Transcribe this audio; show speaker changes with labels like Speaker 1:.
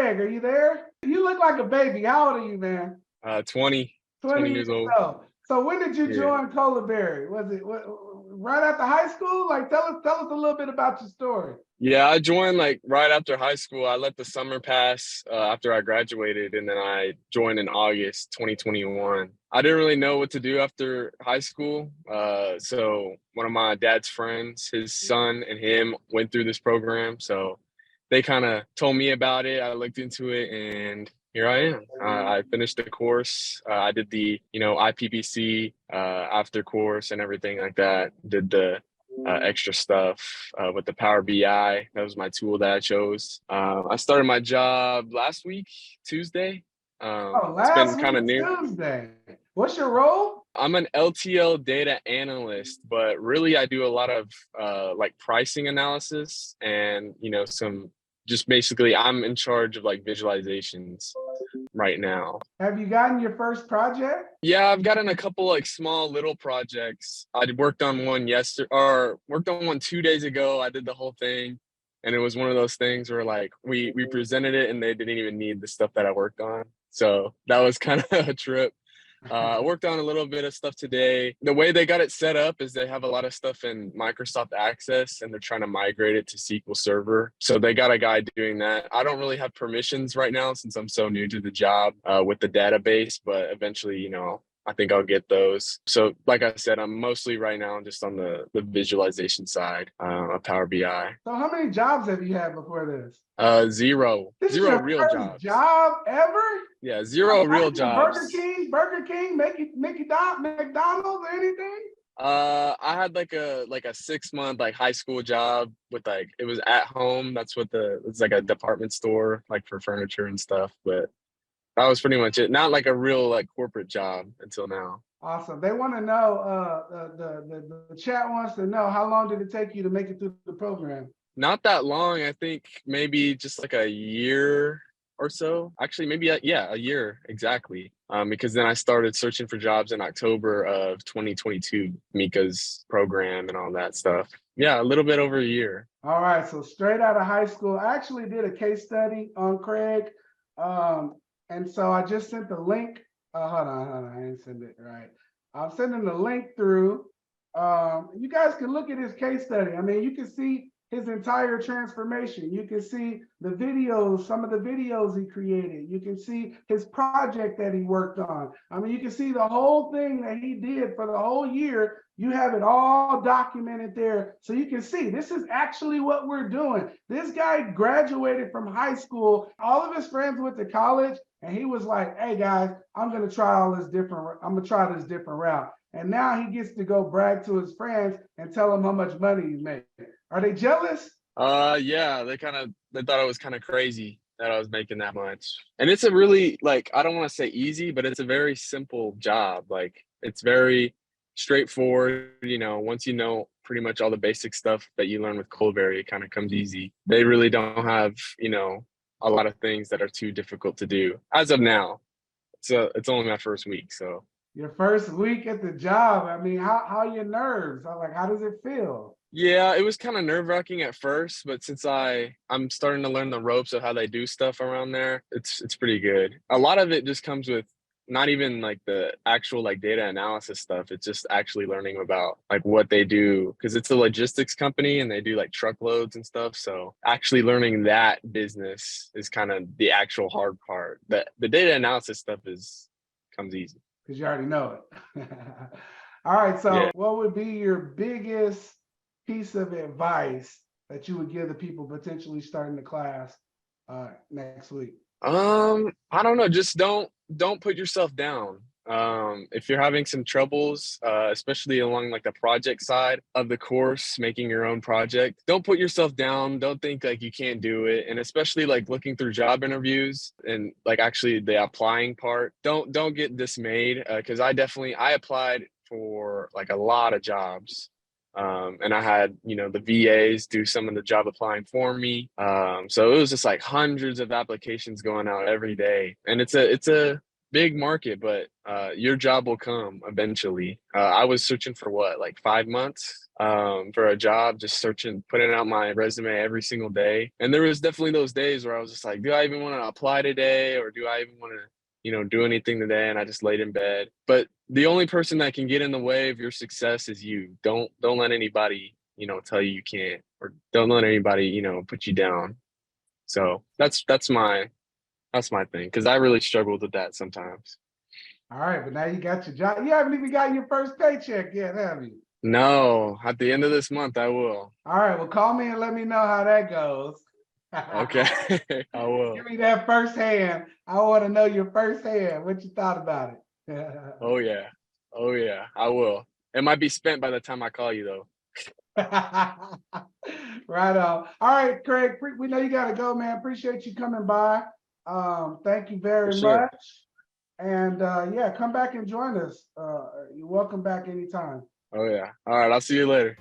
Speaker 1: Craig, are you there? You look like a baby. How old are you, man?
Speaker 2: 20
Speaker 1: 20
Speaker 2: years
Speaker 1: years
Speaker 2: old.
Speaker 1: old. So when did you
Speaker 2: Yeah.
Speaker 1: join Colaberry? Was it right after high school? Like tell us a little bit about your story.
Speaker 2: Yeah, I joined like right after high school. I let the summer pass after I graduated, and then I joined in August 2021. I didn't really know what to do after high school. So one of my dad's friends, his son and him went through this program. So they kind of told me about it. I looked into it, and here I am. I finished the course. I did the, IPPC after course and everything like that. Did the extra stuff with the Power BI. That was my tool that I chose. I started my job last week, Tuesday.
Speaker 1: Oh,
Speaker 2: It's been
Speaker 1: last
Speaker 2: kind
Speaker 1: week
Speaker 2: of new.
Speaker 1: Tuesday. What's your role?
Speaker 2: I'm an LTL data analyst, but really I do a lot of like pricing analysis and, some just basically I'm in charge of like visualizations right now.
Speaker 1: Have you gotten your first project?
Speaker 2: Yeah, I've gotten a couple like small little projects. I worked on one yesterday or worked on one 2 days ago. I did the whole thing. And it was one of those things where like we presented it and they didn't even need the stuff that I worked on. So that was kind of a trip. I worked on a little bit of stuff today. The way they got it set up is they have a lot of stuff in Microsoft Access and they're trying to migrate it to SQL Server. So they got a guy doing that. I don't really have permissions right now since I'm so new to the job with the database, but eventually, I think I'll get those. So like I said, I'm mostly right now just on the visualization side of Power BI.
Speaker 1: So how many jobs have you had before this?
Speaker 2: Zero.
Speaker 1: This is
Speaker 2: Zero
Speaker 1: your
Speaker 2: real
Speaker 1: first
Speaker 2: jobs.
Speaker 1: job ever?
Speaker 2: Yeah, zero real
Speaker 1: Burger
Speaker 2: jobs.
Speaker 1: King, McDonald's, or anything?
Speaker 2: I had like a 6 month like high school job with like it was at home. That's what it's like a department store like for furniture and stuff. But that was pretty much it. Not like a real like corporate job until now.
Speaker 1: Awesome. They want to know, the chat wants to know, how long did it take you to make it through the program?
Speaker 2: Not that long. I think maybe just like a year or so. Actually, maybe a year exactly. Because then I started searching for jobs in October of 2022, Mika's program and all that stuff. Yeah, a little bit over a year.
Speaker 1: All right, so straight out of high school, I actually did a case study on Craig. And so I just sent the link. Hold on, I didn't send it right. I'm sending the link through. You guys can look at his case study. I mean, you can see his entire transformation. You can see the videos, some of the videos he created. You can see his project that he worked on. I mean, you can see the whole thing that he did for the whole year. You have it all documented there. So you can see this is actually what we're doing. This guy graduated from high school. All of his friends went to college. And he was like, hey guys, I'm going to try this different route. And now he gets to go brag to his friends and tell them how much money he's making. Are they jealous?
Speaker 2: Yeah, they thought it was kind of crazy that I was making that much. And it's a really like I don't want to say easy, but it's a very simple job. Like it's very straightforward, once you know pretty much all the basic stuff that you learn with Colaberry, it kind of comes easy. They really don't have, a lot of things that are too difficult to do as of now. So it's only my first week. So
Speaker 1: your first week at the job. I mean, how are your nerves? Like, how does it feel?
Speaker 2: yeah, it was kind of nerve-wracking at first, but since I'm starting to learn the ropes of how they do stuff around there, it's pretty good. A lot of it just comes with not even like the actual like data analysis stuff. It's just actually learning about like what they do because it's a logistics company and they do like truckloads and stuff. So actually learning that business is kind of the actual hard part. The data analysis stuff comes easy.
Speaker 1: Because you already know it. All right. So
Speaker 2: Yeah.
Speaker 1: what would be your biggest piece of advice that you would give the people potentially starting the class next week?
Speaker 2: I don't know. Just don't put yourself down. If you're having some troubles, especially along like the project side of the course, making your own project, don't put yourself down. Don't think like you can't do it. And especially like looking through job interviews and like actually the applying part, don't get dismayed. Cause I applied for like a lot of jobs. And I had, the VAs do some of the job applying for me. So it was just like hundreds of applications going out every day. And it's a big market, but your job will come eventually. I was searching for what, like 5 months? for a job, just searching, putting out my resume every single day. And there was definitely those days where I was just like, do I even want to apply today, or do I even want to, do anything today? And I just laid in bed. But the only person that can get in the way of your success is you. Don't let anybody, tell you you can't, or don't let anybody, put you down. So that's my thing, because I really struggled with that sometimes.
Speaker 1: All right, but now you got your job. You haven't even got your first paycheck yet, have you?
Speaker 2: No, at the end of this month, I will.
Speaker 1: All right, well, call me and let me know how that goes.
Speaker 2: Okay, I will.
Speaker 1: Give me that first hand. I want to know your first hand. What you thought about it?
Speaker 2: Oh yeah. Oh yeah, I will. It might be spent by the time I call you though.
Speaker 1: Right on. All right, Craig, we know you got to go, man. Appreciate you coming by. Thank you
Speaker 2: For
Speaker 1: very
Speaker 2: sure.
Speaker 1: much. And yeah, come back and join us. You're welcome back anytime.
Speaker 2: Oh yeah. All right, I'll see you later.